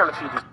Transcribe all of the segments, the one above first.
trying to feed these.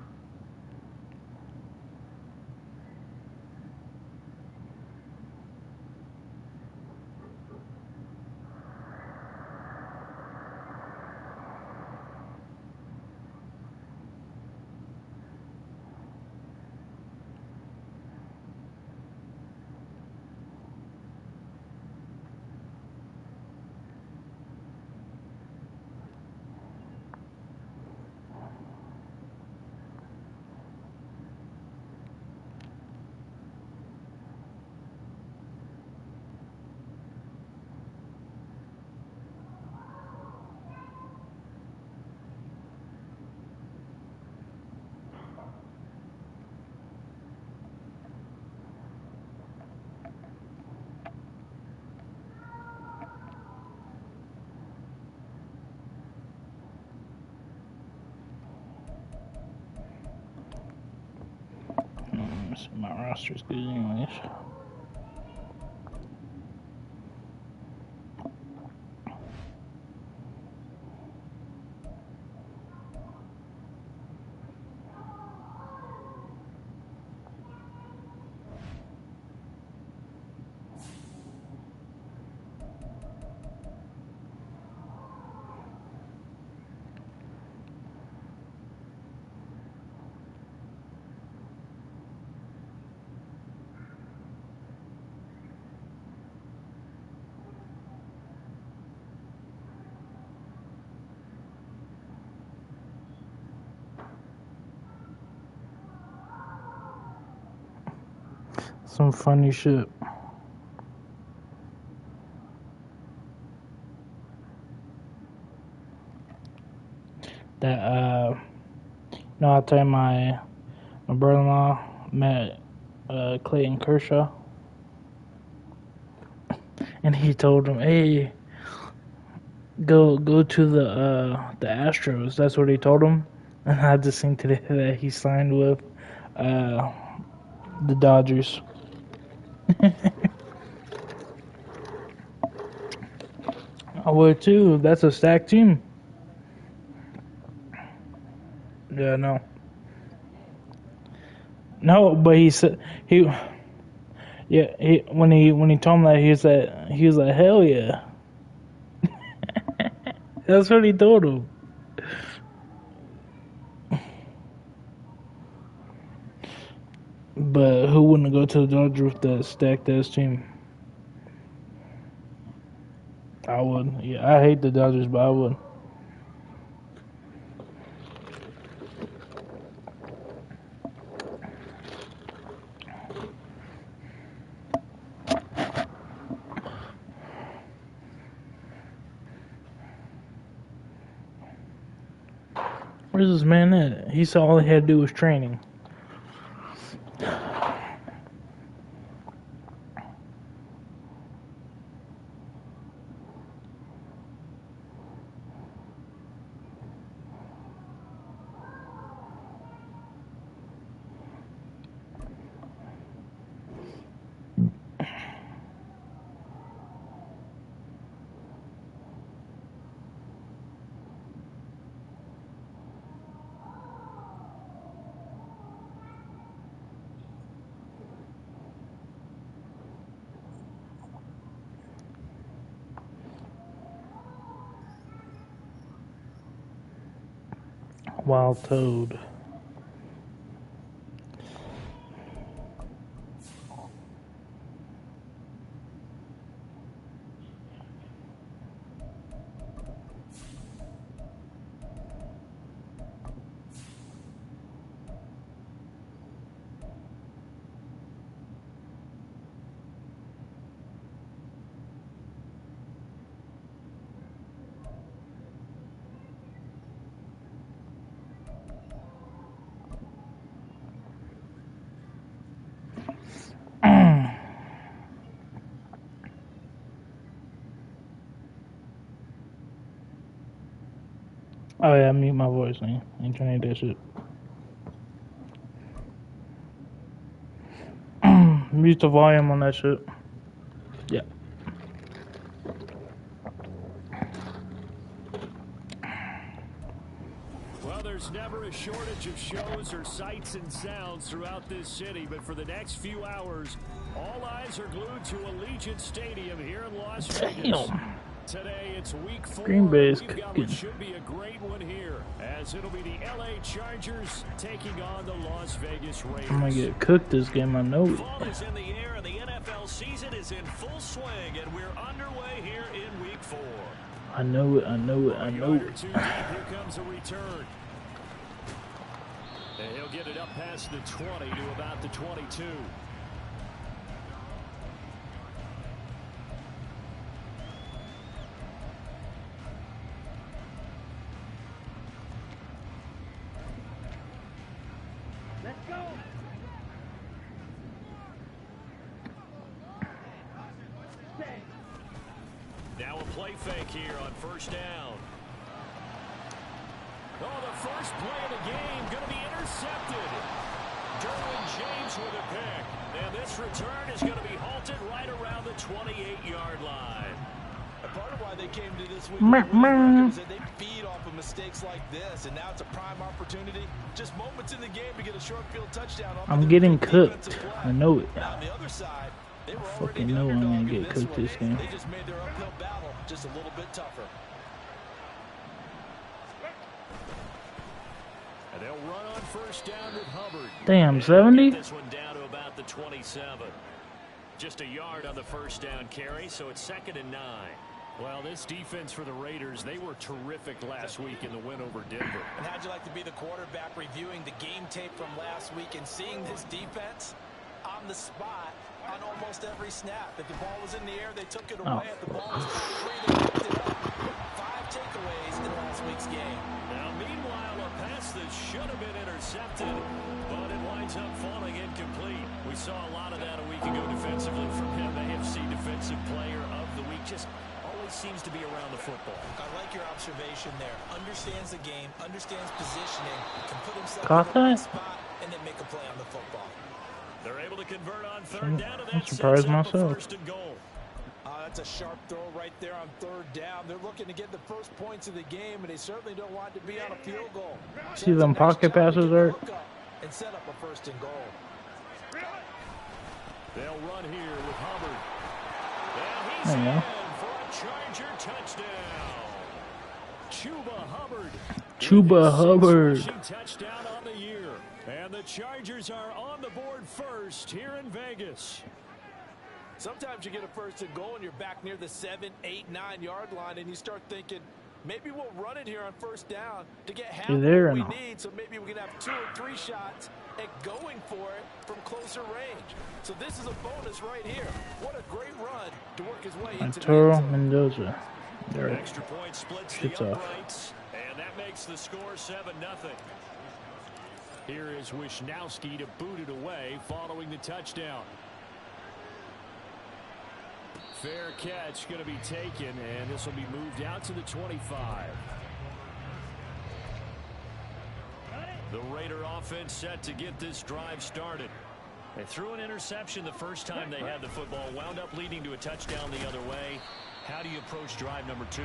My roster's good anyways. Some funny shit. That no, I'll tell you, my brother-in-law met Clayton Kershaw, and he told him, "Hey, go to the Astros." That's what he told him. And I just seen today that he signed with the Dodgers. I would too. That's a stacked team. Yeah, no, but he said when he told him that he was like hell yeah. That's what he told him. But who wouldn't go to the Dodgers with that stacked ass team? I would. Yeah, I hate the Dodgers, but I would. Where's this man at? He said all he had to do was training. Wild Toad. Oh yeah, mute my voice, man. Ain't trying to do that shit. Mute the volume on that shit. Yeah. Well, there's there's never a shortage of shows or sights and sounds throughout this city, but for the next few hours, all eyes are glued to Allegiant Stadium here in Las Vegas. Damn. Today it's week 4. Green Bay is We've got cooking. what should be a great one here, as it'll be the LA Chargers taking on the Las Vegas Raiders. I'm gonna get cooked this game, I know it. Fall is in the air and the NFL season is in full swing, and we're underway here in week 4. I know it, I know it, I know it. Here comes a return. And he'll get it up past the 20 to about the 22. Let's go. Now a play fake here on first down. Oh, the first play of the game going to be intercepted. Derwin James with a pick. And this return is going to be halted right around the 28-yard line. And part of why they came to this week is that they feed off of mistakes like this, and now it's a prime opportunity. Just moments in the game to get a short field touchdown. I'm getting cooked. I know it. Now on the other side, they were Fucking know I'm gonna get cooked this game. They just made their uphill battle just a little bit tougher. And they'll run on first down with Hubbard. Damn, 70? This one down to about the 27. Just a yard on the first down carry, so it's 2nd and 9. Well, this defense for the Raiders, they were terrific last week in the win over Denver. And how'd you like to be the quarterback reviewing the game tape from last week and seeing this defense on the spot on almost every snap? If the ball was in the air, they took it away. If the ball was free, they picked it up. 5 takeaways in last week's game. Now, meanwhile, a pass that should have been intercepted, but it winds up falling incomplete. We saw a lot of that a week ago defensively from him. AFC Defensive Player of the Week. Just always seems to be around the football. I like your observation there. Understands the game, understands positioning, can put himself Caught in the that? spot, and then make a play on the football. They're able to convert on third down, and I'm that surprised sets up a myself. 1st and goal. That's a sharp throw right there on third down. They're looking to get the first points of the game, and they certainly don't want to be on a field goal. See them pocket passes there? And set up a 1st and goal. They'll run here with Hubbard. And he's There you go. in for a Charger touchdown. Chuba Hubbard. Chuba Hubbard. Rushing touchdown on the year. And the Chargers are on the board first here in Vegas. Sometimes you get a 1st and goal and you're back near the 7, 8, 9 yard line, and you start thinking, maybe we'll run it here on first down to get half You there what or we no? need, so maybe we can have 2 or 3 shots at going for it from closer range. So this is a bonus right here. What a great run to work his way into the Arturo end zone. Mendoza. There. Extra point splits the Shit's off. uprights, and that makes the score 7-0. Here is Wisnowski to boot it away following the touchdown. Fair catch going to be taken, and this will be moved out to the 25. The Raider offense set to get this drive started. They threw an interception the first time they had the football, wound up leading to a touchdown the other way. How do you approach drive number 2?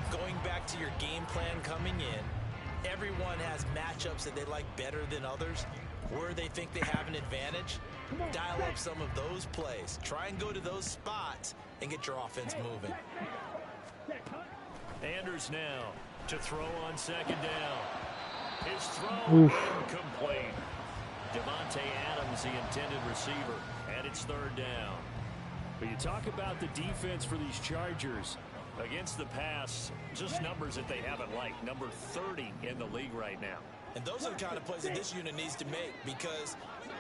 Going back to your game plan coming in, everyone has matchups that they like better than others. Where they think they have an advantage, dial up some of those plays. Try and go to those spots and get your offense moving. Anders now to throw on 2nd down. His throw incomplete. Devontae Adams, the intended receiver, and it's 3rd down. But you talk about the defense for these Chargers against the pass, just numbers that they haven't liked. Number 30 in the league right now. And those are the kind of plays that this unit needs to make, because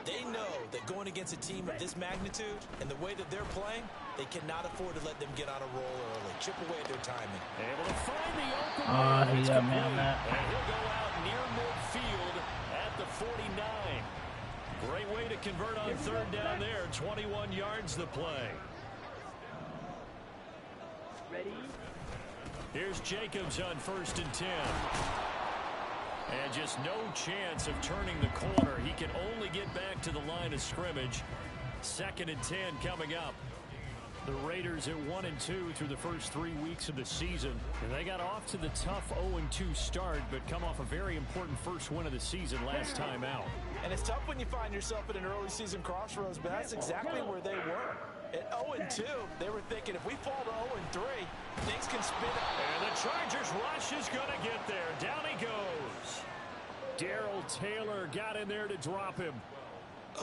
they know that going against a team of this magnitude and the way that they're playing, they cannot afford to let them get on a roll early. Chip away at their timing. Able to find the open He got me on that. And he'll go out near midfield at the 49. Great way to convert on 3rd down there. 21 yards the play. Ready? Here's Jacobs on 1st and 10. And just no chance of turning the corner. He can only get back to the line of scrimmage. 2nd and 10 coming up. The Raiders at 1-2 through the first 3 weeks of the season. And they got off to the tough 0-2 start, but come off a very important first win of the season last time out. And it's tough when you find yourself at an early season crossroads, but that's exactly where they were. At 0-2, they were thinking if we fall to 0-3, things can spin up. And the Chargers rush is going to get there. Down he goes. Darrell Taylor got in there to drop him.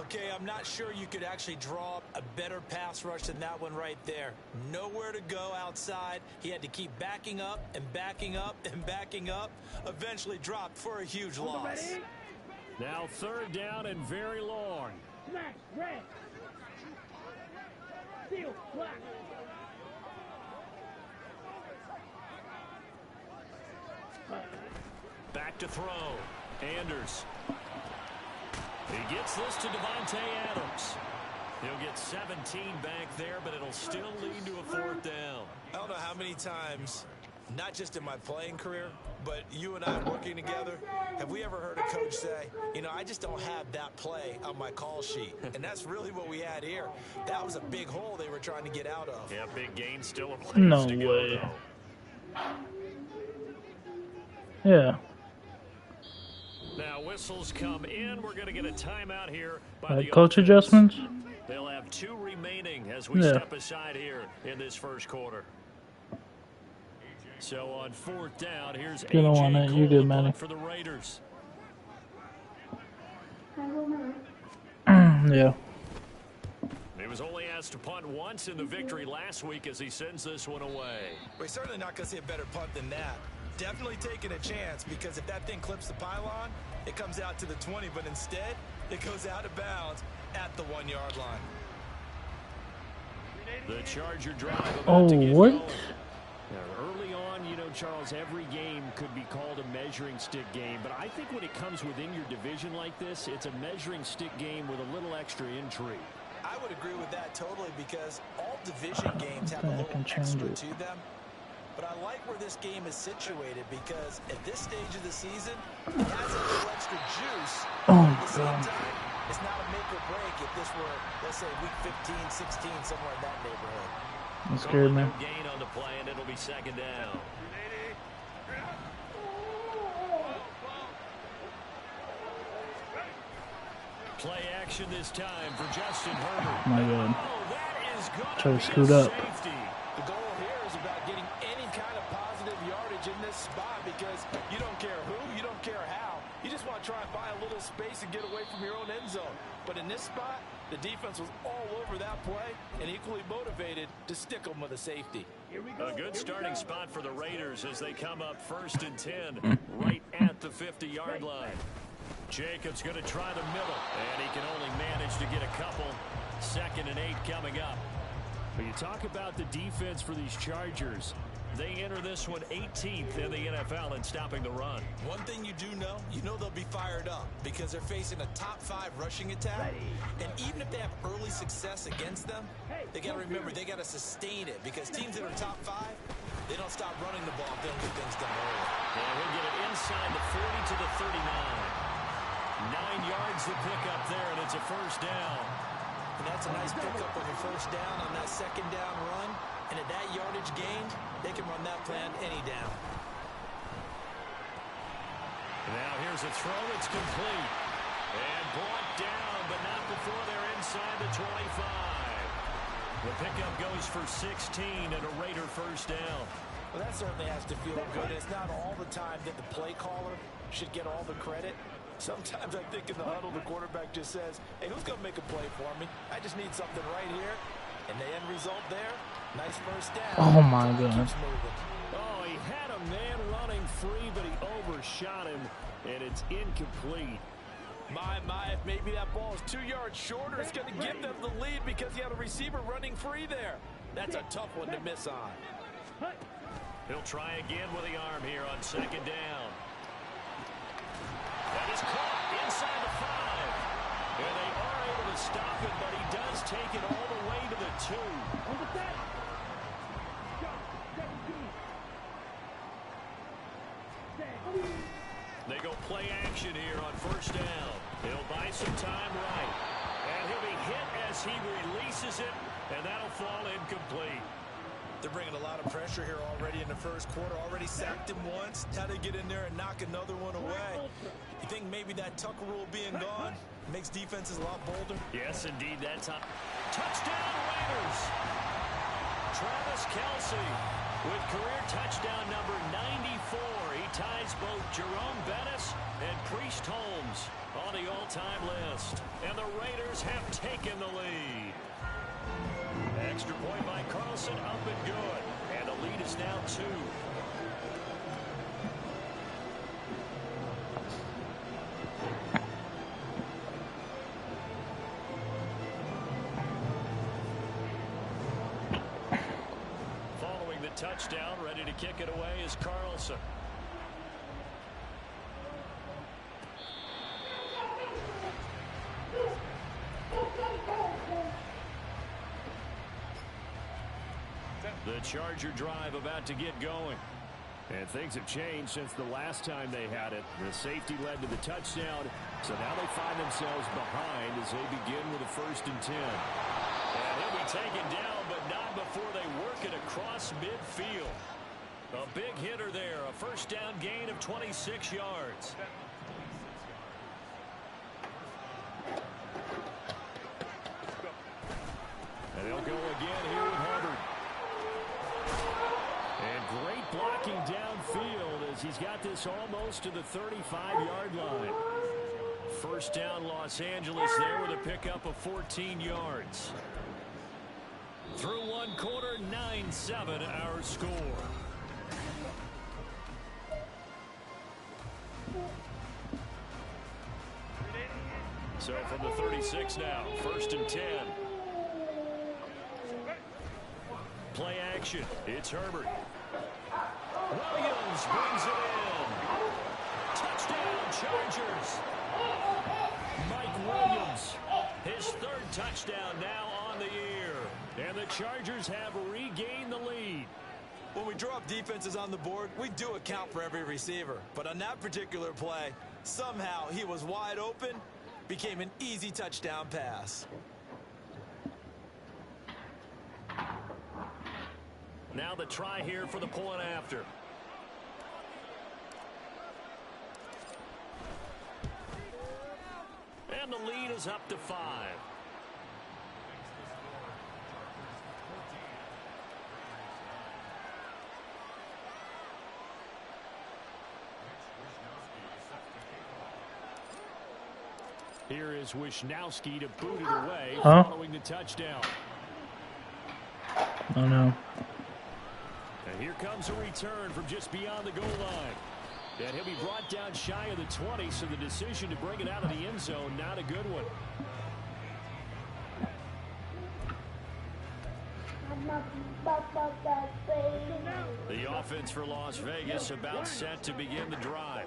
Okay, I'm not sure you could actually draw up a better pass rush than that one right there. Nowhere to go outside. He had to keep backing up and backing up and backing up. Eventually dropped for a huge loss. Now 3rd down and very long. Smash, red. Seal, black. Back to throw. Anders. He gets this to Davante Adams. He'll get 17 back there, but it'll still lead to a 4th down. I don't know how many times, not just in my playing career, but you and I working together, have we ever heard a coach say, you know, I just don't have that play on my call sheet. And that's really what we had here. That was a big hole they were trying to get out of. Yeah, big gain, still a place No to go, way. though. Yeah. Now whistles come in. We're going to get a timeout here by the Coach offense. adjustments? They'll have 2 remaining as we Yeah. step aside here in this first quarter. So on 4th down, here's Good on A.J. it. You good, Cole Manny. for the Raiders. Yeah. He was only asked to punt once in the victory last week as he sends this one away. We're certainly not going to see a better punt than that. Definitely taking a chance, because if that thing clips the pylon, it comes out to the 20, but instead it goes out of bounds at the 1-yard line. The Charger drive about Oh, to get what? going. Now, early on, you know, Charles, every game could be called a measuring stick game, but I think when it comes within your division like this, it's a measuring stick game with a little extra intrigue. I would agree with that totally, because all division games have a I little can change extra it. to them. But I like where this game is situated, because at this stage of the season, it has a little extra juice. Oh, But at the same God. time, it's not a make or break if this were, let's say, week 15, 16, somewhere in that neighborhood. I'm scared, man. No gain on the play, and it'll be 2nd down. Play action this time for Justin Herbert. My God. Oh, that is gonna Try to be scoot a up. safety. The goal here is about getting any kind of positive yardage in this spot, because you don't care who, you don't care how. You just want to try and find a little space and get away from your own end zone. But in this spot, the defense was all over that play and equally motivated to stick them with a safety. A good starting spot for the Raiders as they come up 1st and 10 right at the 50-yard line. Jacobs going to try the middle, and he can only manage to get a couple. 2nd and 8 coming up. But you talk about the defense for these Chargers. They enter this one 18th in the NFL in stopping the run. One thing you do know, they'll be fired up, because they're facing a top 5 rushing attack. And even if they have early success against them, they got to remember they got to sustain it, because teams that are top 5, they don't stop running the ball if they don't get things done early. And he'll get it inside the 40 to the 39. 9 yards to pick up there, and it's a 1st down. And that's a nice pickup of a 1st down on that 2nd down run. And at that yardage gain, they can run that plan any down. Now here's a throw that's complete. And brought down, but not before they're inside the 25. The pickup goes for 16 and a Raider 1st down. Well, that certainly has to feel good. It's not all the time that the play caller should get all the credit. Sometimes I think in the huddle, the quarterback just says, hey, who's going to make a play for me? I just need something right here. And the end result there, nice 1st down. Oh, my God. Keeps moving. Oh, he had a man running free, but he overshot him, and it's incomplete. My, if maybe that ball is 2 yards shorter, it's going to give them the lead because he had a receiver running free there. That's a tough one to miss on. He'll try again with the arm here on 2nd down. That is caught inside the 5. And they are able to stop it, but he does take it all the way to the 2. They go play action here on 1st down. He'll buy some time right. And he'll be hit as he releases it. And that'll fall incomplete. They're bringing a lot of pressure here already in the first quarter. Already sacked him once. How to get in there and knock another one away. You think maybe that Tucker rule being gone makes defenses a lot bolder? Yes, indeed. That time. Touchdown, Raiders. Travis Kelce with career touchdown number 94. He ties both Jerome Bettis and Priest Holmes on the all-time list. And the Raiders have taken the lead. Extra point by Carlson, up and good. And the lead is now 2. Following the touchdown, ready to kick it away is Carlson. The Charger drive about to get going. And things have changed since the last time they had it. The safety led to the touchdown, so now they find themselves behind as they begin with a 1st and 10. And he'll be taken down, but not before they work it across midfield. A big hitter there, a 1st down gain of 26 yards. And they'll go again here with Hubbard. And great blocking downfield as he's got this almost to the 35-yard line. 1st down Los Angeles there with a pickup of 14 yards. Through 1 quarter, 9-7 our score. So from the 36 now, 1st and 10. Play action. It's Herbert. Williams brings it in. Touchdown, Chargers. Mike Williams, his 3rd touchdown now on the year. And the Chargers have regained the lead. When we draw up defenses on the board, we do account for every receiver. But on that particular play, somehow he was wide open, became an easy touchdown pass. Now the try here for the point after. And the lead is up to 5. Here is Wisnowski to boot it away following the touchdown. Oh, no. And here comes a return from just beyond the goal line. And he'll be brought down shy of the 20, so the decision to bring it out of the end zone, not a good one. The offense for Las Vegas about set to begin the drive.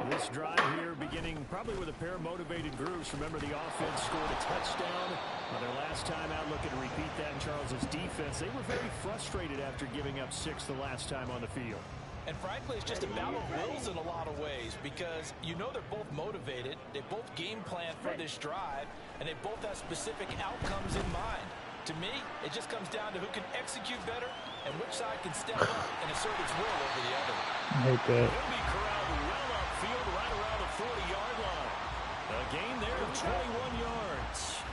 This drive here beginning probably with a pair of motivated groups. Remember, the offense scored a touchdown on their last time out. Looking to repeat that in Charles's defense. They were very frustrated after giving up 6 the last time on the field. And frankly, it's just a battle of wills in a lot of ways because you know they're both motivated, they both game plan for this drive, and they both have specific outcomes in mind. To me, it just comes down to who can execute better and which side can step up and assert its will over the other. I hate that. He'll be corralled well upfield right around the 40-yard line. A gain there of 21 yards.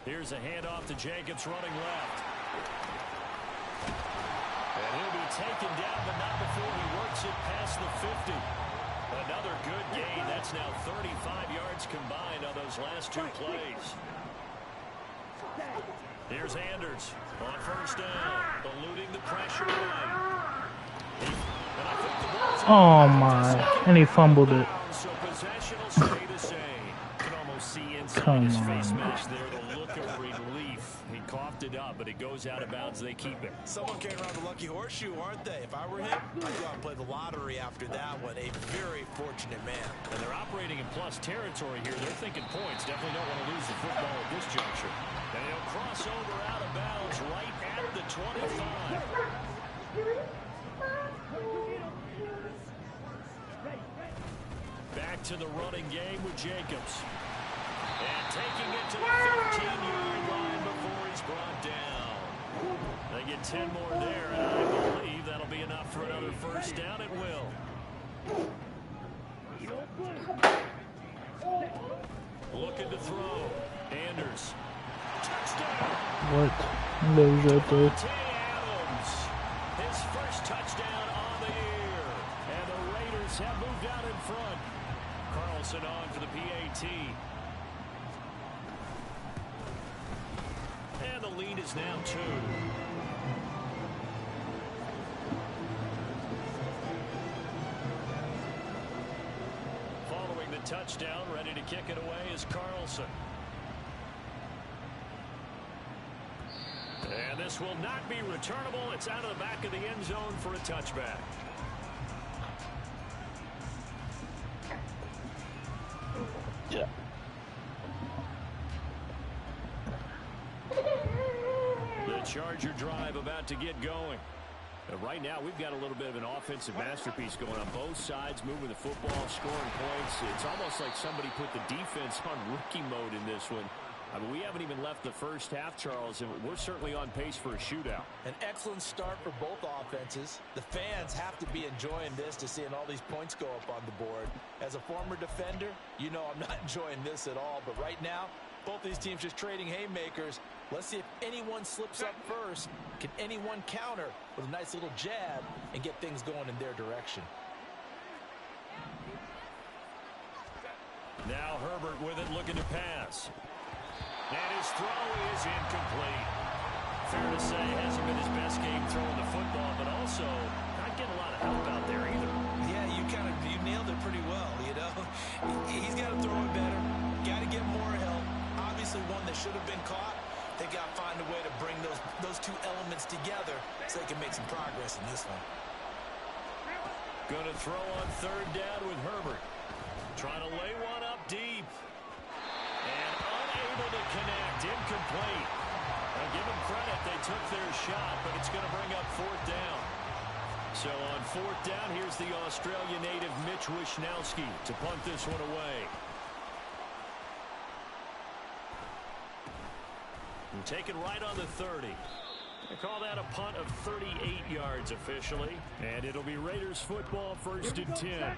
Here's a handoff to Jacobs running left. And he'll be taken down, but not before he works it past the 50. Another good gain. That's now 35 yards combined on those last 2 plays. Here's Anders on 1st down, eluding the pressure line. Oh, my. And he fumbled it. So possession will stay the same. You can almost see inside his face mask there the look of relief. He coughed it up, but it goes out of bounds. They keep it. Someone carrying around the lucky horseshoe, aren't they? If I were him, I'd go out and play the lottery after that one. A very fortunate man. And they're operating in plus territory here. They're thinking points. Definitely don't want to lose the football at this juncture. And he'll cross over out of bounds right at the 25. Back to the running game with Jacobs. And taking it to the 15-yard line before he's brought down. They get 10 more there, and I believe that'll be enough for another first down. It will. Looking to throw. Anders. Touchdown. What? That was right there. Adams. His first touchdown on the year. And the Raiders have moved out in front. Carlson on for the PAT. And the lead is now 2. Following the touchdown, ready to kick it away is Carlson. And this will not be returnable. It's out of the back of the end zone for a touchback. Yeah. The Charger drive about to get going. Right now, we've got a little bit of an offensive masterpiece going on both sides, moving the football, scoring points. It's almost like somebody put the defense on rookie mode in this one. I mean, we haven't even left the first half, Charles, and we're certainly on pace for a shootout. An excellent start for both offenses. The fans have to be enjoying this to seeing all these points go up on the board. As a former defender, you know I'm not enjoying this at all. But right now, both these teams just trading haymakers. Let's see if anyone slips up first. Can anyone counter with a nice little jab and get things going in their direction? Now Herbert with it, looking to pass. And his throw is incomplete. Fair to say, hasn't been his best game throwing the football, but also not getting a lot of help out there either. Yeah, you nailed it pretty well, you know. He's got to throw it better. Got to get more help. Obviously one that should have been caught. They got to find a way to bring those two elements together so they can make some progress in this one. Going to throw on third down with Herbert. Trying to lay one up deep. And unable to connect. Incomplete. Now give them credit. They took their shot, but it's going to bring up fourth down. So on fourth down, here's the Australia native Mitch Wishnowsky to punt this one away. And take it right on the 30. They call that a punt of 38 yards officially. And it'll be Raiders football, 1st and 10.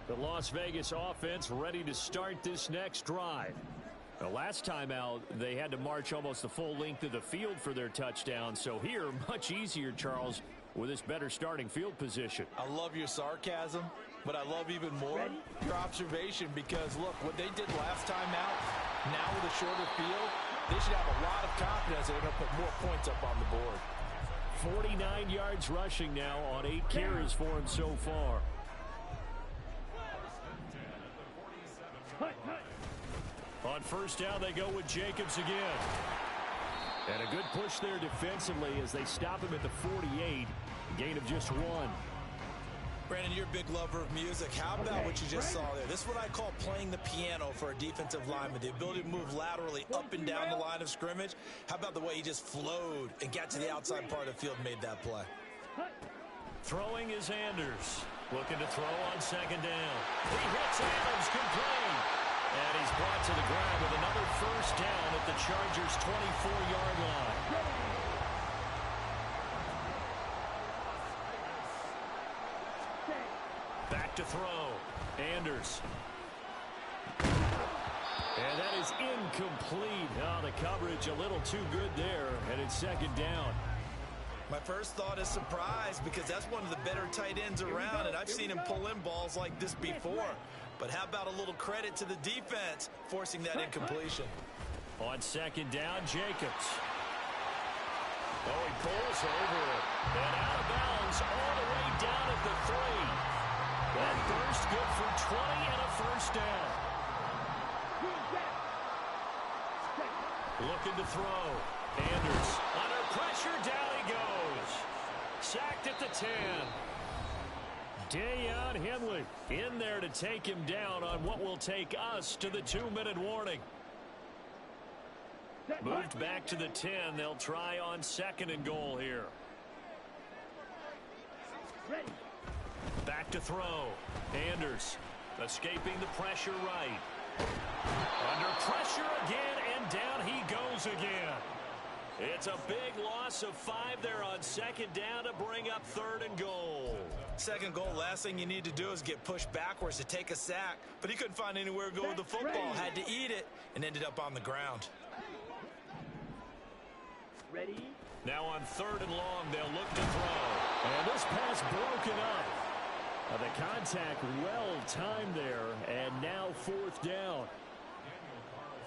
The Las Vegas offense ready to start this next drive. The last time out, they had to march almost the full length of the field for their touchdown. So here, much easier, Charles, with this better starting field position. I love your sarcasm, but I love even more your observation because, look, what they did last time out, now with a shorter field, they should have a lot of confidence they're going to put more points up on the board. 49 yards rushing now on 8 carries for him so far. On first down, they go with Jacobs again. And a good push there defensively as they stop him at the 48. Gain of just 1. Brandon, you're a big lover of music. How about what you just saw there? This is what I call playing the piano for a defensive lineman. The ability to move laterally up and down the line of scrimmage. How about the way he just flowed and got to the outside part of the field and made that play? Throwing is Anders. Looking to throw on second down. He hits Adams complete. And he's brought to the ground with another first down at the Chargers' 24-yard line. Back to throw. Anders. And that is incomplete. Oh, the coverage a little too good there, and it's second down. My first thought is surprise because that's one of the better tight ends around, and I've seen him pull in balls like this before. But how about a little credit to the defense forcing that incompletion? On second down, Jacobs. Oh, he pulls over it. And out of bounds all the way down at the 3. That burst good for 20 and a first down. Looking to throw. Anders under pressure, down he goes. Sacked at the 10. Dayon Henley in there to take him down on what will take us to the 2-minute warning. Moved back to the 10. They'll try on second and goal here. Back to throw. Anders escaping the pressure right. Under pressure again, and down he goes again. It's a big loss of 5 there on second down to bring up 3rd and goal. Second goal, last thing you need to do is get pushed backwards to take a sack. But he couldn't find anywhere to go with the football. Had to eat it and ended up on the ground. Ready? Now on 3rd and long, they'll look to throw. And this pass broken up. The contact well timed there, and now 4th down.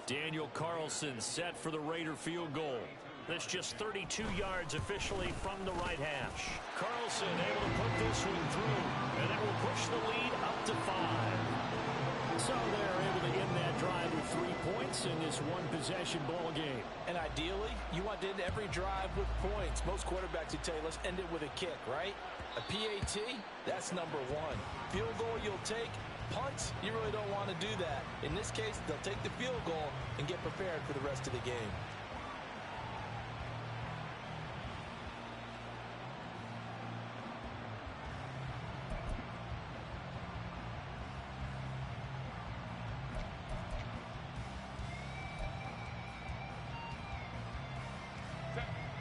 Daniel Carlson set for the Raider field goal. That's just 32 yards officially from the right hash. Carlson able to put this one through, and that will push the lead up to 5. So they're able to end that drive with 3 points in this one-possession ball game. And ideally, you want to end every drive with points. Most quarterbacks would tell you, let's end it with a kick, right? A PAT, that's number 1. Field goal you'll take. Punts, you really don't want to do that. In this case, they'll take the field goal and get prepared for the rest of the game.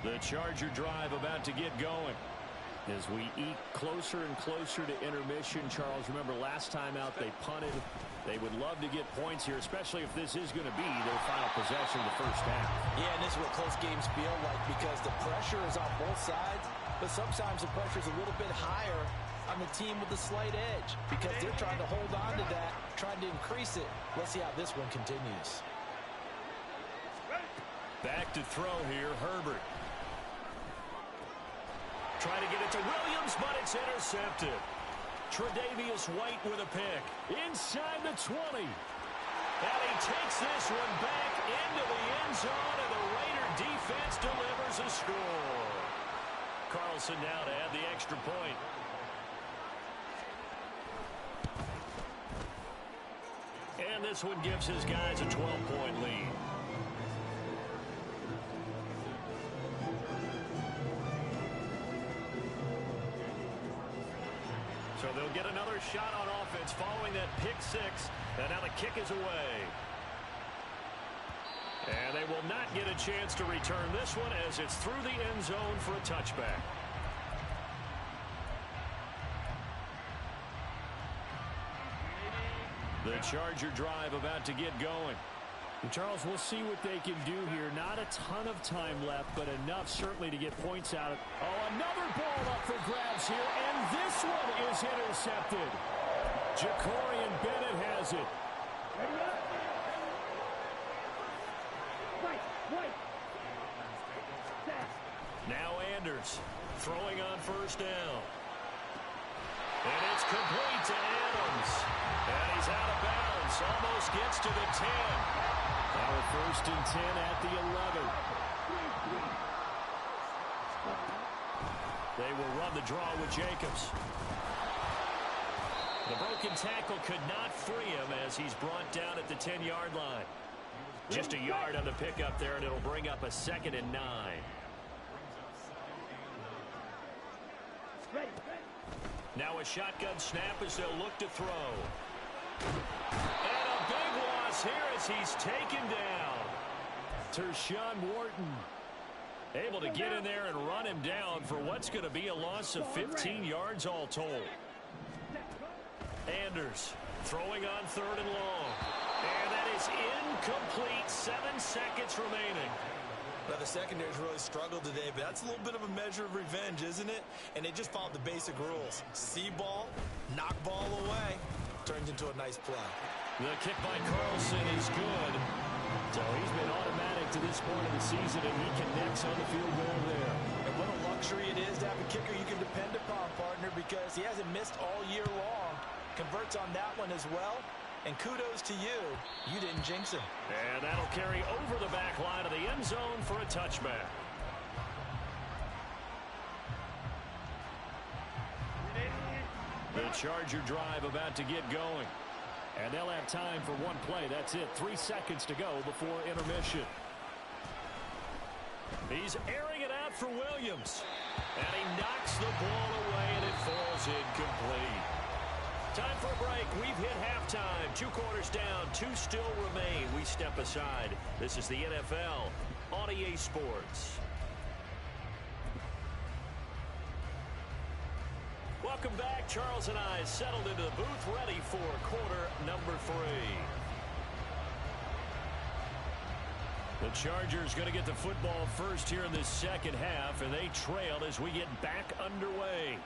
The Charger drive about to get going. As we eat closer and closer to intermission, Charles, remember last time out they punted. They would love to get points here, especially if this is going to be their final possession of the first half. Yeah, and this is what close games feel like because the pressure is on both sides, but sometimes the pressure is a little bit higher on the team with the slight edge because they're trying to hold on to that, trying to increase it. Let's see how this one continues. Back to throw here, Herbert. Trying to get it to Williams, but it's intercepted. Tre'Davious White with a pick. Inside the 20. And he takes this one back into the end zone, and the Raider defense delivers a score. Carlson now to add the extra point. And this one gives his guys a 12-point lead. So they'll get another shot on offense following that pick 6. And now the kick is away. And they will not get a chance to return this one as it's through the end zone for a touchback. The Charger drive about to get going. And Charles, we'll see what they can do here. Not a ton of time left, but enough certainly to get points out of it. Oh, another ball up for grabs here, and this one is intercepted. Jacorian Bennett has it. Ready up. Right. Set. Now Anders throwing on first down. And it's complete to Adams. And he's out of bounds. Almost gets to the 10. Now first and 10 at the 11. They will run the draw with Jacobs. The broken tackle could not free him as he's brought down at the 10-yard line. Just a yard on the pickup there, and it'll bring up a 2nd and 9. Ready. Now a shotgun snap as they'll look to throw. And a big loss here as he's taken down. Tershawn Wharton able to get in there and run him down for what's going to be a loss of 15 yards all told. Anders throwing on 3rd and long. And that is incomplete. 7 seconds remaining. Now, the secondary's really struggled today, but that's a little bit of a measure of revenge, isn't it? And they just followed the basic rules. See ball, knock ball away. Turns into a nice play. The kick by Carlson is good. So he's been automatic to this point of the season, and he connects on the field goal there. And what a luxury it is to have a kicker you can depend upon, partner, because he hasn't missed all year long. Converts on that one as well. And kudos to you. You didn't jinx him. And that'll carry over the back line of the end zone for a touchback. The Charger drive about to get going. And they'll have time for one play. That's it. 3 seconds to go before intermission. He's airing it out for Williams. And he knocks the ball away, and it falls incomplete. Time for a break. We've hit halftime. 2 quarters down. 2 still remain. We step aside. This is the NFL on EA Sports. Welcome back. Charles and I settled into the booth, ready for quarter number 3. The Chargers going to get the football first here in this second half, and they trail as we get back underway.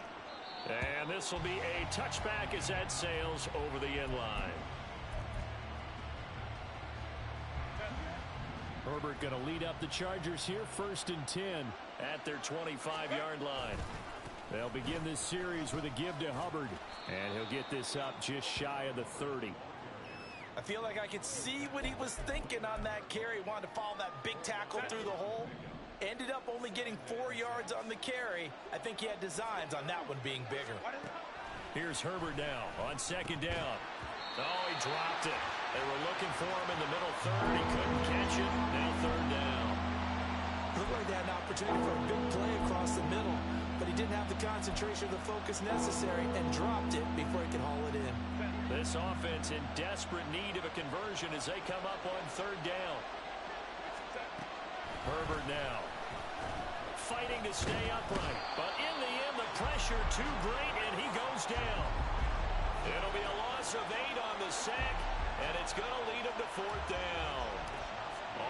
And this will be a touchback as that sails over the end line. Herbert going to lead up the Chargers here, 1st and 10 at their 25-yard line. They'll begin this series with a give to Hubbard, and he'll get this up just shy of the 30. I feel like I could see what he was thinking on that carry. Wanted to follow that big tackle through the hole. Ended up only getting 4 yards on the carry. I think he had designs on that one being bigger. Here's Herbert now on 2nd down. Oh, he dropped it. They were looking for him in the middle third. He couldn't catch it. Now 3rd down. Looked like they had an opportunity for a big play across the middle, but he didn't have the concentration or the focus necessary and dropped it before he could haul it in. This offense in desperate need of a conversion as they come up on 3rd down. Herbert now fighting to stay upright, but in the end the pressure too great and he goes down. It'll be a loss of 8 on the sack, and it's going to lead him to 4th down.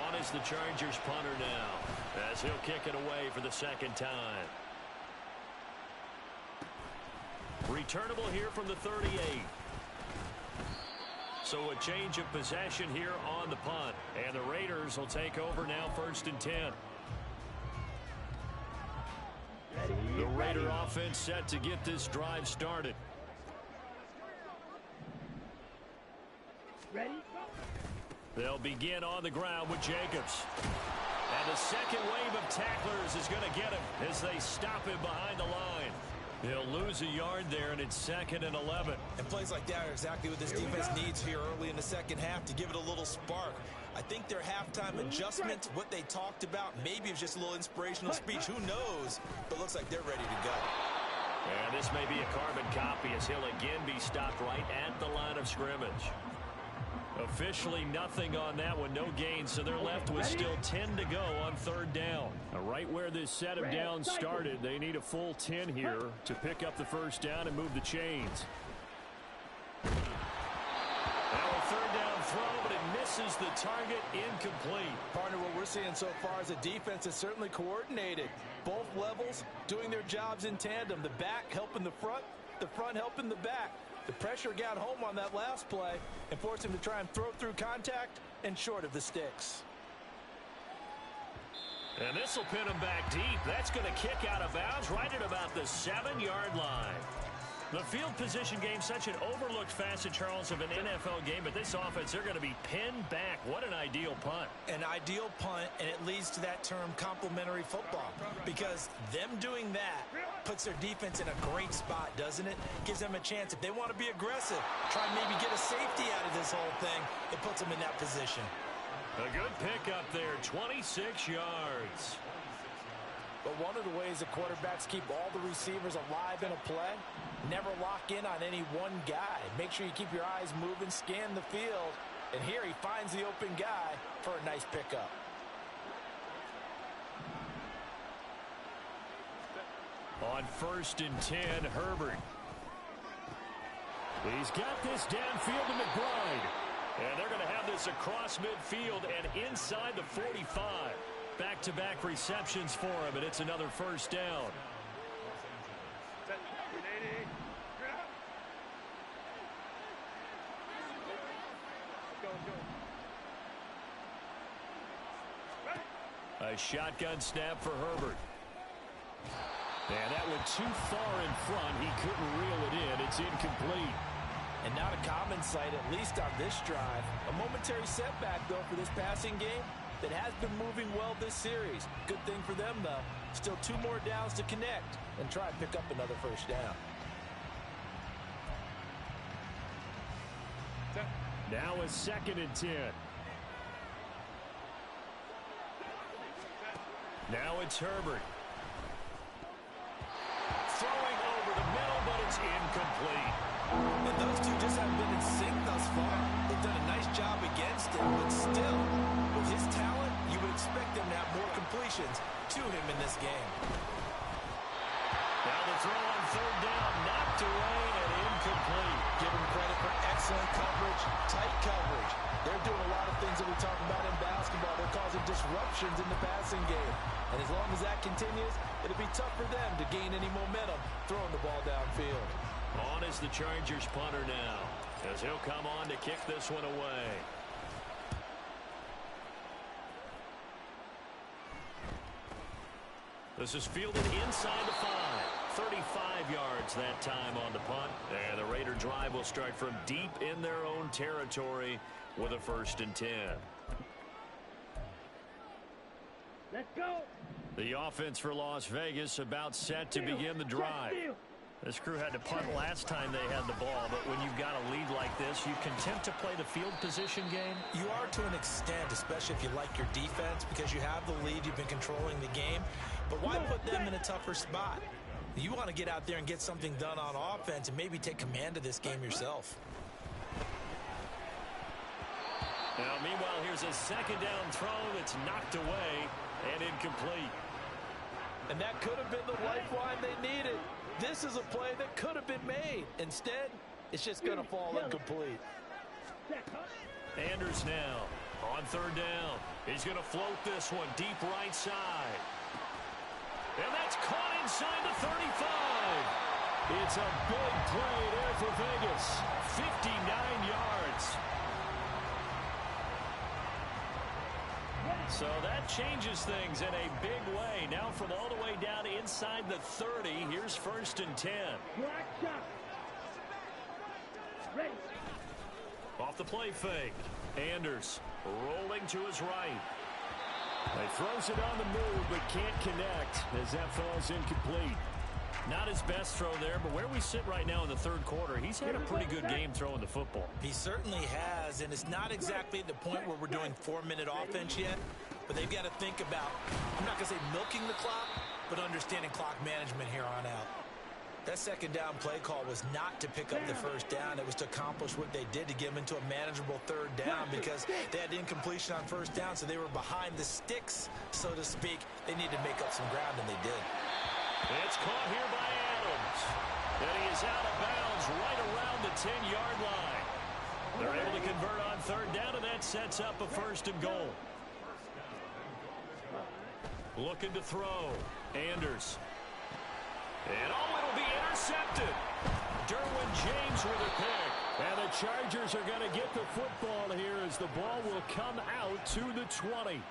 On is the Chargers punter now as he'll kick it away for the 2nd time. Returnable here from the 38. So a change of possession here on the punt. And the Raiders will take over now, 1st and 10. The Raider offense set to get this drive started. Ready? They'll begin on the ground with Jacobs. And the second wave of tacklers is going to get him as they stop him behind the line. He'll lose a yard there, and it's 2nd and 11. And plays like that are exactly what this defense needs here early in the second half to give it a little spark. I think their halftime adjustment, what they talked about, maybe it was just a little inspirational speech. Who knows? But looks like they're ready to go. And this may be a carbon copy as he'll again be stopped right at the line of scrimmage. Officially nothing on that one, no gain, so they're left with still 10 to go on 3rd down. Right where this set of downs started, they need a full 10 here to pick up the 1st down and move the chains. Now a 3rd down throw, but it misses the target, incomplete. Partner, what we're seeing so far is a defense that's certainly coordinated. Both levels doing their jobs in tandem. The back helping the front helping the back. The pressure got home on that last play and forced him to try and throw through contact and short of the sticks. And this will pin him back deep. That's going to kick out of bounds right at about the 7-yard line. The field position game, such an overlooked facet, Charles, of an NFL game, but this offense, they're going to be pinned back. What an ideal punt. An ideal punt, and it leads to that term complementary football, because them doing that puts their defense in a great spot, doesn't it? Gives them a chance. If they want to be aggressive, try and maybe get a safety out of this whole thing, it puts them in that position. A good pickup there, 26 yards. But one of the ways the quarterbacks keep all the receivers alive in a play, never lock in on any one guy. Make sure you keep your eyes moving, scan the field. And here he finds the open guy for a nice pickup. On 1st and 10, Herbert. He's got this downfield to McBride. And they're going to have this across midfield and inside the 45. Back-to-back receptions for him, and it's another 1st down. A shotgun snap for Herbert. And that went too far in front. He couldn't reel it in. It's incomplete. And not a common sight, at least on this drive. A momentary setback, though, for this passing game that has been moving well this series. Good thing for them, though. Still 2 more downs to connect and try and pick up another 1st down. Now a 2nd and 10. Now it's Herbert. Throwing over the middle, but it's incomplete. And those two just haven't been in sync thus far. They've done a nice job against him, but still, with his talent, you would expect them to have more completions to him in this game. Now the throw on third down, knocked away and incomplete. Give him credit for excellent coverage, tight coverage. They're doing a lot of things that we talk about in basketball. They're causing disruptions in the passing game. And as long as that continues, it'll be tough for them to gain any momentum throwing the ball downfield. On is the Chargers punter now, as he'll come on to kick this one away. This is fielded inside the 5. 35 yards that time on the punt. And the Raider drive will start from deep in their own territory with a 1st and 10. Let's go. The offense for Las Vegas about set to begin the drive. This crew had to punt last time they had the ball, but when you've got a lead like this, you content to play the field position game? You are to an extent, especially if you like your defense, because you have the lead, you've been controlling the game. But why put them in a tougher spot? You want to get out there and get something done on offense and maybe take command of this game yourself. Now, meanwhile, here's a 2nd down throw that's knocked away and incomplete. And that could have been the lifeline they needed. This is a play that could have been made. Instead, it's just going to fall incomplete. Anders now on 3rd down. He's going to float this one deep right side. And that's caught inside the 35. It's a big play there for Vegas. 59 yards. So that changes things in a big way. Now from all the way down inside the 30, here's 1st and 10. Ready. Off the play fake. Anders rolling to his right. He throws it on the move, but can't connect as that falls incomplete. Not his best throw there, but where we sit right now in the 3rd quarter, he's had a pretty good game throwing the football. He certainly has, and it's not exactly at the point where we're doing 4-minute offense yet, but they've got to think about, I'm not going to say milking the clock, but understanding clock management here on out. That 2nd down play call was not to pick up the 1st down. It was to accomplish what they did to get them into a manageable 3rd down because they had incompletion on 1st down, so they were behind the sticks, so to speak. They needed to make up some ground, and they did. It's caught here by Adams. And he is out of bounds right around the 10-yard line. They're able to convert on 3rd down, and that sets up a 1st and goal. Looking to throw. Anders. And it'll be intercepted. Derwin James with a pick. And the Chargers are going to get the football here as the ball will come out to the 20.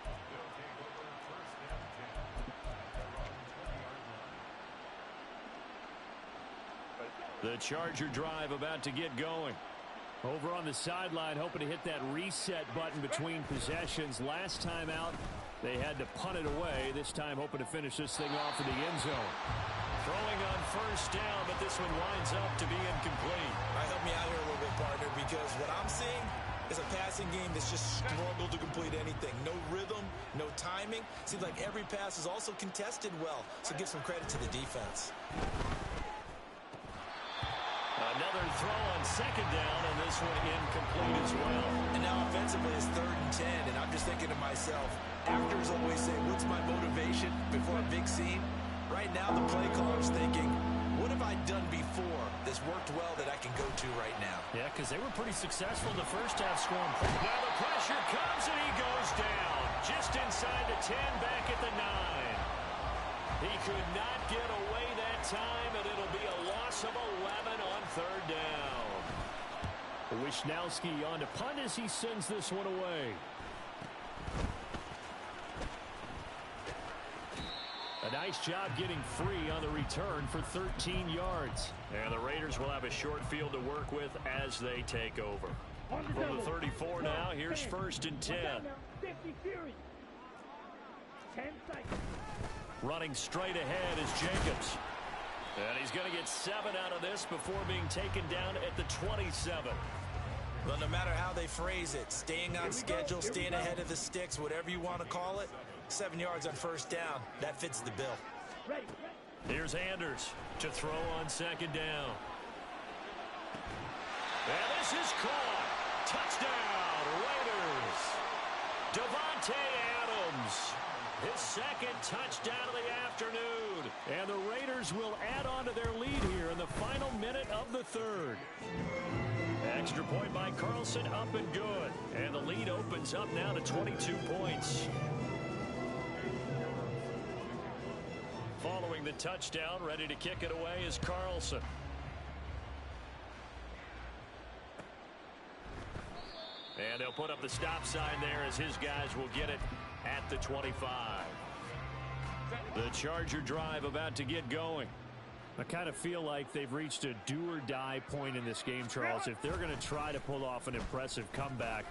The Charger drive about to get going. Over on the sideline, hoping to hit that reset button between possessions. Last time out, they had to punt it away. This time, hoping to finish this thing off in the end zone. Throwing on 1st down, but this one winds up to be incomplete. Help me out here a little bit, partner, because what I'm seeing is a passing game that's just struggled to complete anything. No rhythm, no timing. Seems like every pass is also contested well, so give some credit to the defense. Another throw on 2nd down, and this one incomplete as well. And now offensively it's 3rd and 10, and I'm just thinking to myself, actors always say, what's my motivation before a big scene? Right now the play caller's thinking, what have I done before that's worked well that I can go to right now? Yeah, because they were pretty successful in the 1st half scoring. Now the pressure comes, and he goes down. Just inside the 10, back at the 9. He could not get away that time, and it'll be a loss of 11 on 3rd down. Wishnowski on to punt as he sends this one away. A nice job getting free on the return for 13 yards. And the Raiders will have a short field to work with as they take over. From the 34 now, here's 1st and 10. 50 series. 10 seconds. Running straight ahead is Jacobs. And he's going to get 7 out of this before being taken down at the 27. Well, no matter how they phrase it, staying on schedule, staying ahead of the sticks, whatever you want to call it, 7 yards on 1st down, that fits the bill. Here's Anders to throw on 2nd down. And this is caught. Touchdown, Raiders. Davante Adams, his second touchdown of the afternoon. And the Raiders will add on to their lead here in the final minute of the third. Extra point by Carlson, up and good. And the lead opens up now to 22 points. Following the touchdown, ready to kick it away is Carlson. And they'll put up the stop sign there as his guys will get it at the 25. The Charger drive about to get going. I kind of feel like they've reached a do-or-die point in this game, Charles. If they're going to try to pull off an impressive comeback,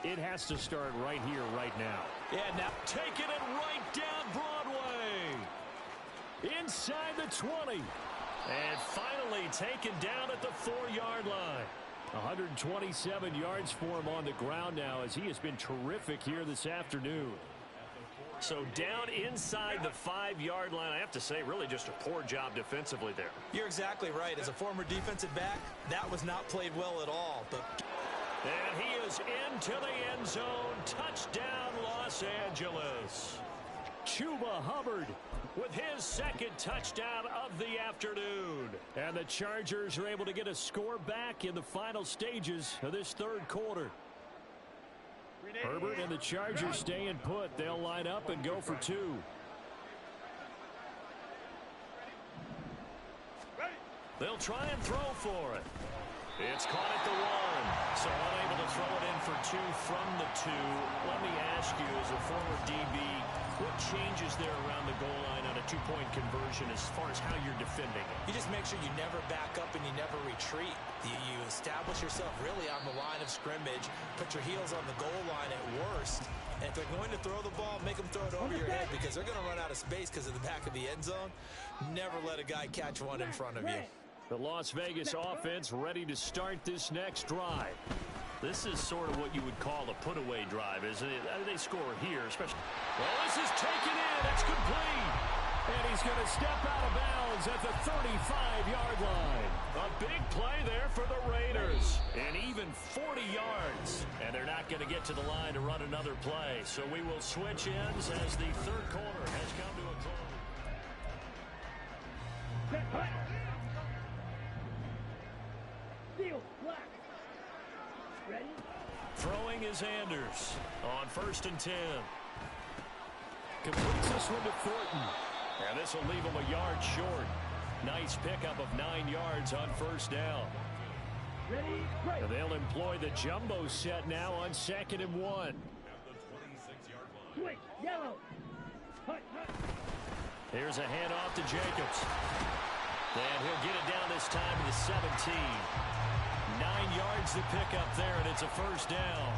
it has to start right here, right now. Yeah, now taking it right down Broadway. Inside the 20. And finally taken down at the 4-yard line. 127 yards for him on the ground now as he has been terrific here this afternoon. So down inside the 5-yard line, I have to say, really just a poor job defensively there. You're exactly right. As a former defensive back, that was not played well at all. And he is into the end zone. Touchdown, Los Angeles. Chuba Hubbard with his second touchdown of the afternoon. And the Chargers are able to get a score back in the final stages of this third quarter. Herbert and the Chargers staying put. They'll line up and go for two. They'll try and throw for it. It's caught at the 1. So unable to throw it in for 2 from the 2. Let me ask you, as a former DB, what changes there around the goal line on a 2-point conversion as far as how you're defending it? You just make sure you never back up and you never retreat. You establish yourself really on the line of scrimmage, put your heels on the goal line at worst, and if they're going to throw the ball, make them throw it over your head because they're going to run out of space because of the back of the end zone. Never let a guy catch one in front of you. The Las Vegas offense ready to start this next drive. This is sort of what you would call a put-away drive, isn't it? They score here, especially. Well, this is taken in. It's complete. And he's going to step out of bounds at the 35-yard line. A big play there for the Raiders. And even 40 yards. And they're not going to get to the line to run another play. So we will switch ends as the third quarter has come to a close. Field, black. Ready? Throwing is Anders on 1st and 10. Completes this one to Thornton. And this will leave him a yard short. Nice pickup of 9 yards on 1st down. Ready? Right. And they'll employ the jumbo set now on 2nd and 1. Switch, yellow. Hut, hut. Here's a handoff to Jacobs. And he'll get it down this time to the 17. 9 yards to pick up there, and it's a 1st down.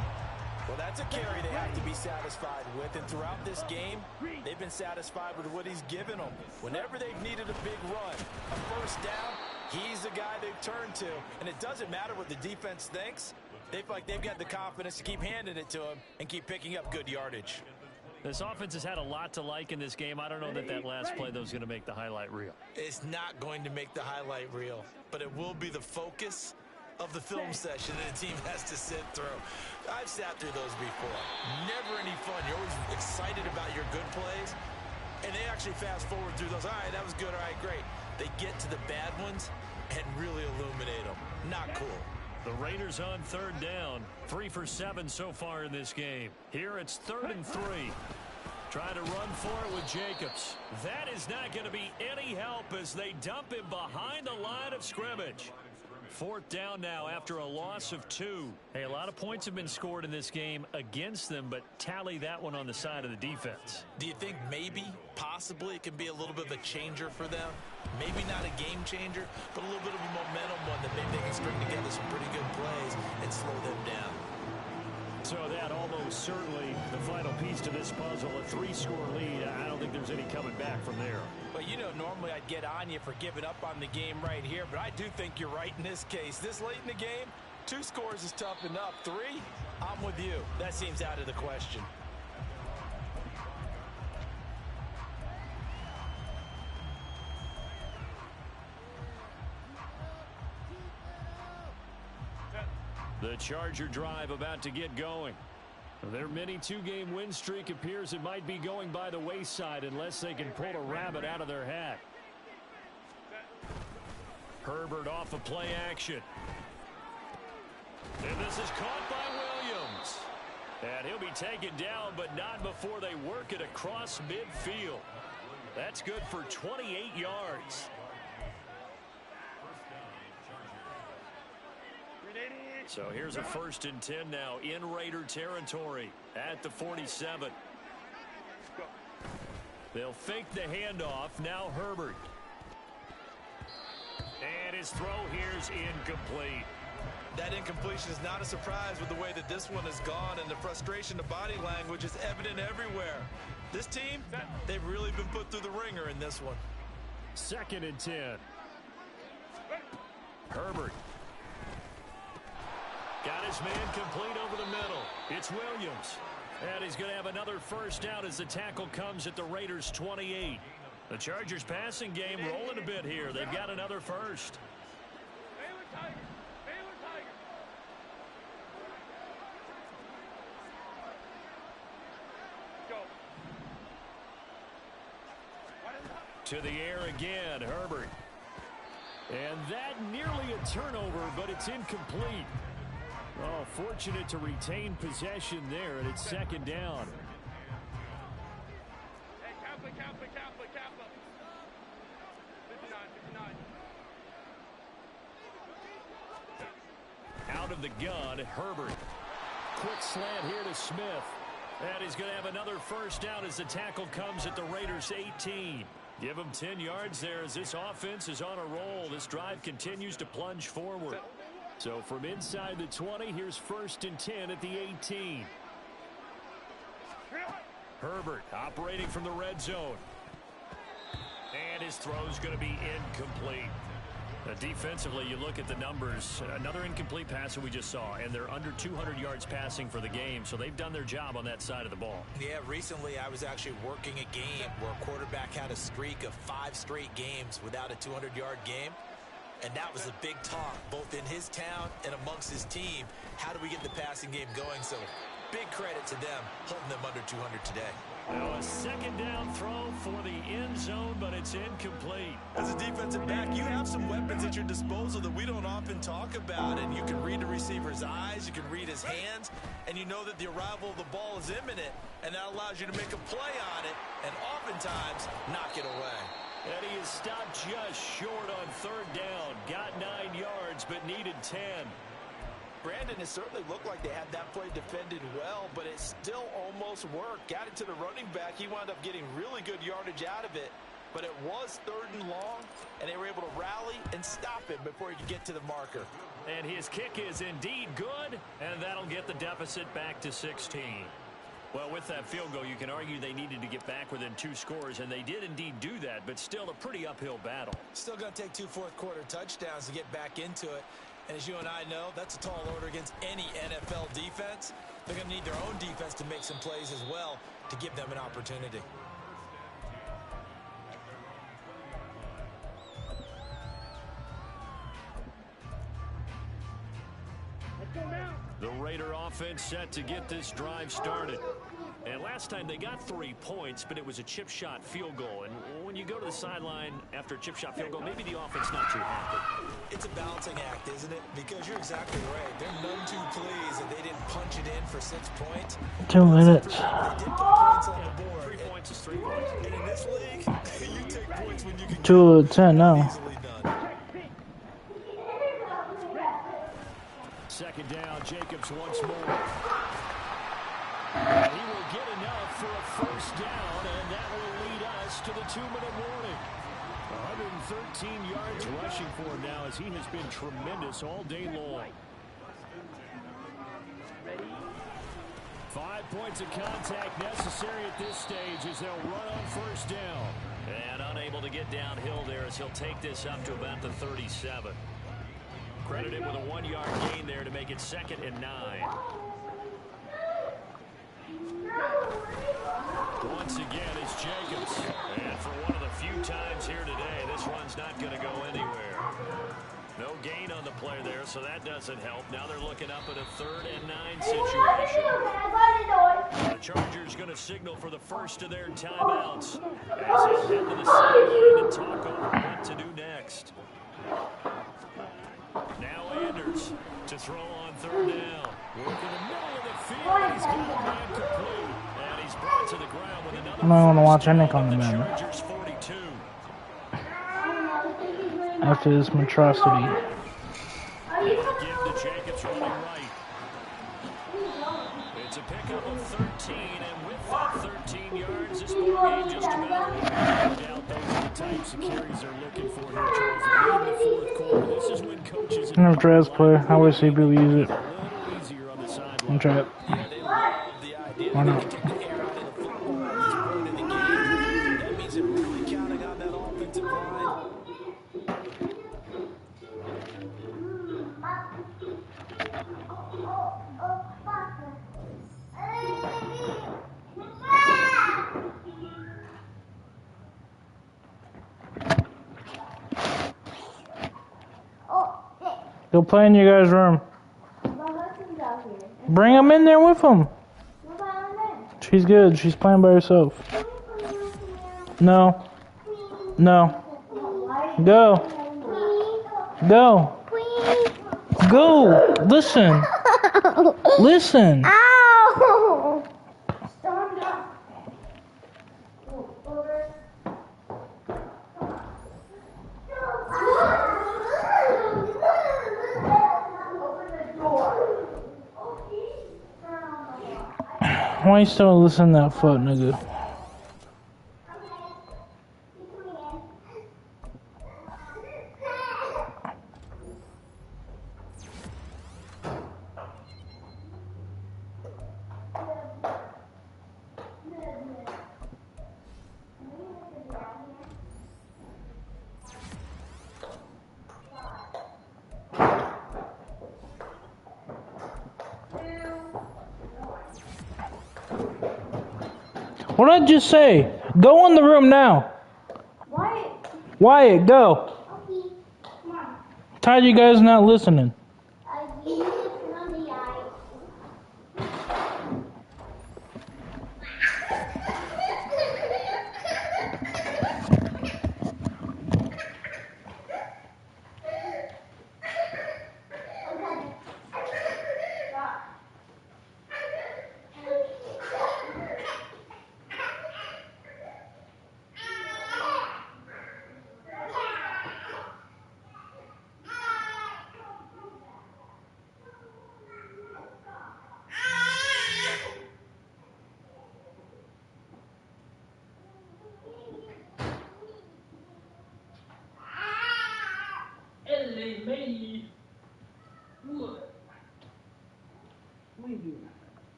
Well, that's a carry they have to be satisfied with. And throughout this game, they've been satisfied with what he's given them. Whenever they've needed a big run, a 1st down, he's the guy they've turned to. And it doesn't matter what the defense thinks. They feel like they've got the confidence to keep handing it to him and keep picking up good yardage. This offense has had a lot to like in this game. I don't know that last play, though, is going to make the highlight reel. It's not going to make the highlight reel, but it will be the focus of the film session that a team has to sit through. I've sat through those before. Never any fun. You're always excited about your good plays, and they actually fast forward through those. All right, that was good. All right, great. They get to the bad ones and really illuminate them. Not cool. The Raiders on 3rd down. 3 for 7 so far in this game. Here it's 3rd and 3. Trying to run for it with Jacobs. That is not going to be any help as they dump him behind the line of scrimmage. 4th down now after a loss of 2. Hey, a lot of points have been scored in this game against them, but tally that one on the side of the defense. Do you think maybe, possibly, it can be a little bit of a changer for them? Maybe not a game changer, but a little bit of a momentum one that maybe they can string together some pretty good plays and slow them down. So that almost certainly the final piece to this puzzle, a 3-score lead. I don't think there's any coming back from there. Well, you know, normally I'd get on you for giving up on the game right here, but I do think you're right in this case. This late in the game, 2 scores is tough enough. 3, I'm with you. That seems out of the question. The Charger drive about to get going. Their mini two-game win streak appears it might be going by the wayside unless they can pull a rabbit out of their hat. Herbert off of play action. And this is caught by Williams. And he'll be taken down, but not before they work it across midfield. That's good for 28 yards. So here's a 1st and 10 now in Raider territory at the 47. They'll fake the handoff. Now Herbert. And his throw here's incomplete. That incompletion is not a surprise with the way that this one has gone, and the frustration of body language is evident everywhere. This team, they've really been put through the ringer in this one. 2nd and 10. Herbert. Got his man complete over the middle. It's Williams. And he's going to have another 1st down as the tackle comes at the Raiders' 28. The Chargers passing game rolling a bit here. They've got another 1st. To the air again, Herbert. And that nearly a turnover, but it's incomplete. Oh, fortunate to retain possession there, and it's 2nd down. Hey, Kaplan. 59. Out of the gun, Herbert. Quick slant here to Smith. And he's going to have another 1st down as the tackle comes at the Raiders' 18. Give him 10 yards there as this offense is on a roll. This drive continues to plunge forward. So from inside the 20, here's 1st and 10 at the 18. Herbert operating from the red zone. And his throw's going to be incomplete. Defensively, you look at the numbers. Another incomplete pass that we just saw, and they're under 200 yards passing for the game, so they've done their job on that side of the ball. Yeah, recently I was actually working a game where a quarterback had a streak of 5 straight games without a 200-yard game, and that was a big talk, both in his town and amongst his team. How do we get the passing game going? So big credit to them, holding them under 200 today. Now a 2nd down throw for the end zone, but it's incomplete. As a defensive back, you have some weapons at your disposal that we don't often talk about, and you can read the receiver's eyes, you can read his hands, and you know that the arrival of the ball is imminent, and that allows you to make a play on it, and oftentimes knock it away. And he is stopped just short on 3rd down. Got 9 yards, but needed 10. Brandon, it certainly looked like they had that play defended well, but it still almost worked. Got it to the running back. He wound up getting really good yardage out of it, but it was 3rd and long, and they were able to rally and stop him before he could get to the marker. And his kick is indeed good, and that'll get the deficit back to 16. Well, with that field goal, you can argue they needed to get back within 2 scores, and they did indeed do that, but still a pretty uphill battle. Still going to take 2 fourth-quarter touchdowns to get back into it. And as you and I know, that's a tall order against any NFL defense. They're going to need their own defense to make some plays as well to give them an opportunity. The Raider offense set to get this drive started. And last time they got 3 points, but it was a chip shot field goal. And when you go to the sideline after a chip shot field goal, maybe the offense not too happy. It's a balancing act, isn't it? Because you're exactly right. They're none too pleased that they didn't punch it in for 6 points. 2 minutes. They did put points on the board. 3 points is 3 points. And in this league, you take points when you can 2 of 10 now. easily done. 2nd down, Jacobs once more. And he will get enough for a 1st down, and that will lead us to the 2-minute warning. 113 yards rushing for him now as he has been tremendous all day long. 5 points of contact necessary at this stage as they'll run on 1st down. And unable to get downhill there as he'll take this up to about the 37. Credited with a 1-yard gain there to make it 2nd and 9. Once again, it's Jacobs. And for one of the few times here today, this one's not going to go anywhere. No gain on the play there, so that doesn't help. Now they're looking up at a 3rd and 9 situation. The Chargers going to signal for the first of their timeouts as they'll head to the sideline and talk over what to do next. Now Anders to throw on 3rd down. Work in the middle of the field. He's got a man complete. And he's brought to the ground with another I don't want to watch any first down on the comment. Chargers 42. After this monstrosity. Give to Jacobs running right. It's a pickup of 13, and with that 13 yards, this ball game just about over. No doubt those are the types of carries they're looking for here, Charles. Late in the fourth quarter, this is when coaches I'm a dress player. I always see people use it. a little easier on the sideline. I'm trying. Yeah, they love the idea Why that not? they can take the air out of the football at this point in the game. That means they're really counting on that offensive line. Go play in your guys' room. Bring him in there with him. She's good. She's playing by herself. No. No. Go. Go. Go. Listen. Listen. Ow! Why you still listening to that foot, nigga? What did I just say? Go in the room now. Wyatt, go. Tired of you guys not listening.